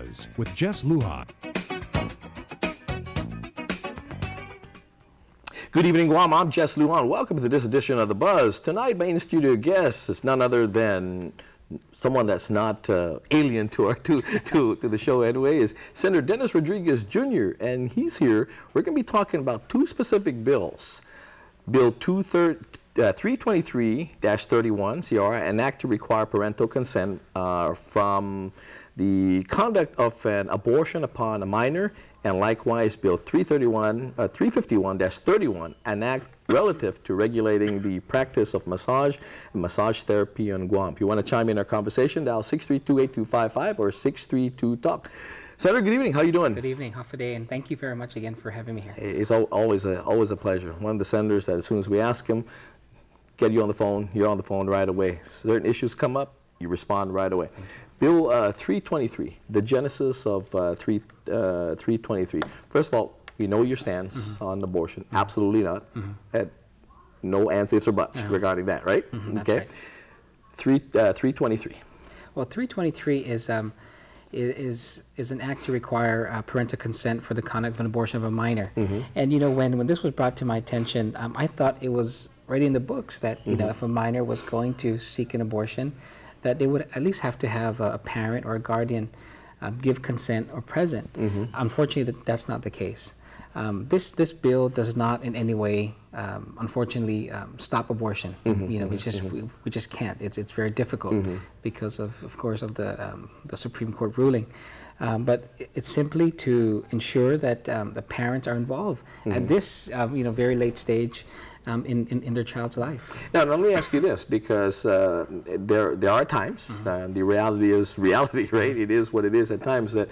Buzz with Jess Lujan. Good evening, Guam. I'm Jess Lujan. Welcome to this edition of The Buzz. Tonight, my in-studio guest is none other than someone that's not alien to our to the show anyway, is Senator Dennis Rodriguez Jr., and he's here. We're going to be talking about two specific bills. Bill 323-31, CR, an act to require parental consent from the conduct of an abortion upon a minor, and likewise Bill 351-31, an act relative to regulating the practice of massage and massage therapy on Guam. If you want to chime in our conversation, dial 632-8255 or 632-TALK. Senator, good evening. How are you doing? Good evening. Half a day, and thank you very much again for having me here. It's always a pleasure. One of the senators that as soon as we ask him, get you on the phone, you're on the phone right away. Certain issues come up, you respond right away. Bill 323, the genesis of 323. First of all, we know your stance on abortion. Absolutely not. No ands, ifs, or buts regarding that, right? Okay. Right. 323. Well, 323 is an act to require parental consent for the conduct of an abortion of a minor. And you know, when this was brought to my attention, I thought it was already in the books that you know, if a minor was going to seek an abortion, that they would at least have to have a parent or a guardian give consent or present. Unfortunately, that's not the case. This bill does not in any way, unfortunately, stop abortion. You know, we just can't. It's very difficult because of course of the Supreme Court ruling. But it's simply to ensure that the parents are involved at this you know, very late stage in their child's life. Now let me ask you this, because there are times, the reality is reality, right? It is what it is at times, that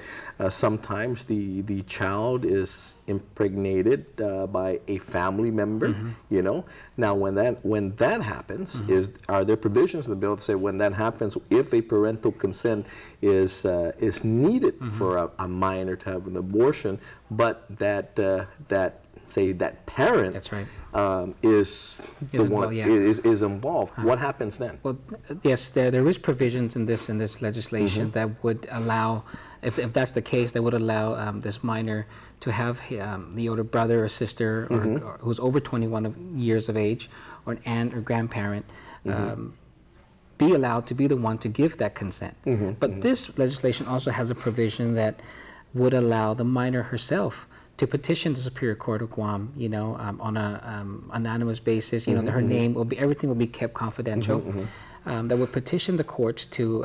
sometimes the child is impregnated by a family member, you know. Now when that happens, are there provisions in the bill to say when that happens, if a parental consent is needed for a minor to have an abortion, but that parent, that's right, is involved. What happens then? Well, yes, there is provisions in this legislation that would allow, if that's the case, that would allow this minor to have the older brother or sister or who's over 21 years of age, or an aunt or grandparent, be allowed to be the one to give that consent. But this legislation also has a provision that would allow the minor herself to petition the Superior Court of Guam, you know, on a anonymous basis. You know, her name will be, everything will be kept confidential. That would petition the courts to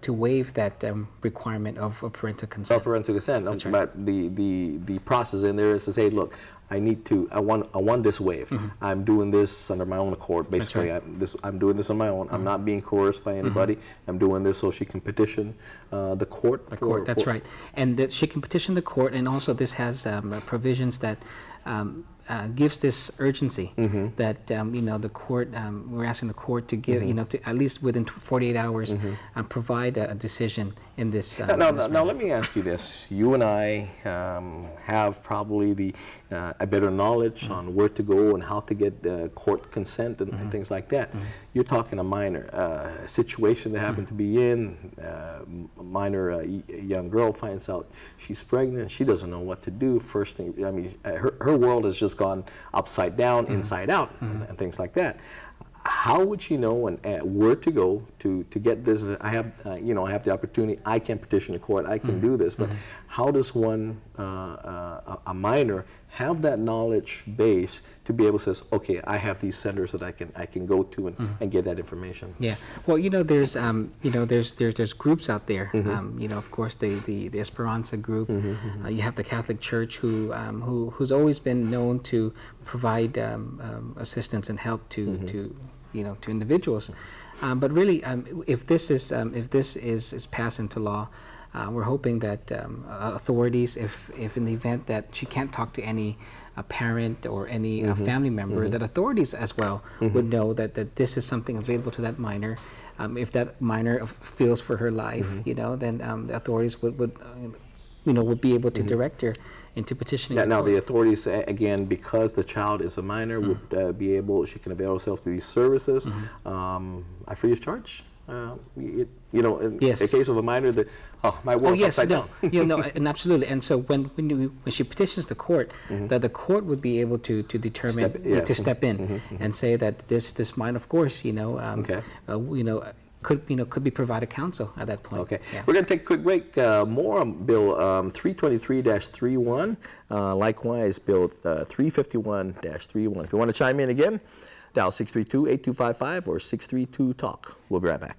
waive that requirement of parental consent. Of parental consent. That's right. But the process in there is to say, look, I want this waived. I'm doing this under my own accord. Basically, I'm doing this on my own. I'm not being coerced by anybody. I'm doing this so she can petition the court. That's right, and that she can petition the court, and also this has provisions that gives this urgency that you know, the court, we're asking the court to give, you know, to at least within 48 hours provide a decision in this. Now let me ask you this: you and I have probably a better knowledge on where to go and how to get court consent and things like that. You're talking a minor situation they happen to be in. A minor young girl finds out she's pregnant. She doesn't know what to do. First thing, I mean, her world has just gone upside down, inside out, and things like that. How would she know and where to go to get this? I have you know, I have the opportunity. I can petition the court. I can do this. But how does one a minor have that knowledge base to be able to say, okay, I have these centers that I can go to and get that information? Yeah, well, you know, there's you know, there's groups out there. You know, of course, the Esperanza group. You have the Catholic Church who's always been known to provide assistance and help to you know, to individuals. But really, if this is passed into law, we're hoping that authorities, if in the event that she can't talk to any parent or any family member, that authorities as well would know that this is something available to that minor. If that minor feels for her life, you know, then the authorities would you know, would be able to direct her into petitioning. Now the authorities, again, because the child is a minor, would be able, she can avail herself to these services. Free of charge? you know, in Yes. the case of a minor, that, oh, my Oh world's yes, upside no, down. you know, and absolutely. And so when she petitions the court, that the court would be able to determine to step in and say that this minor, of course, you know, you know, could be provided counsel at that point. Okay, Yeah. we're going to take a quick break. More on Bill 323-31. Likewise, Bill 351-31. If you want to chime in again, dial 632-8255 or 632-TALK. We'll be right back.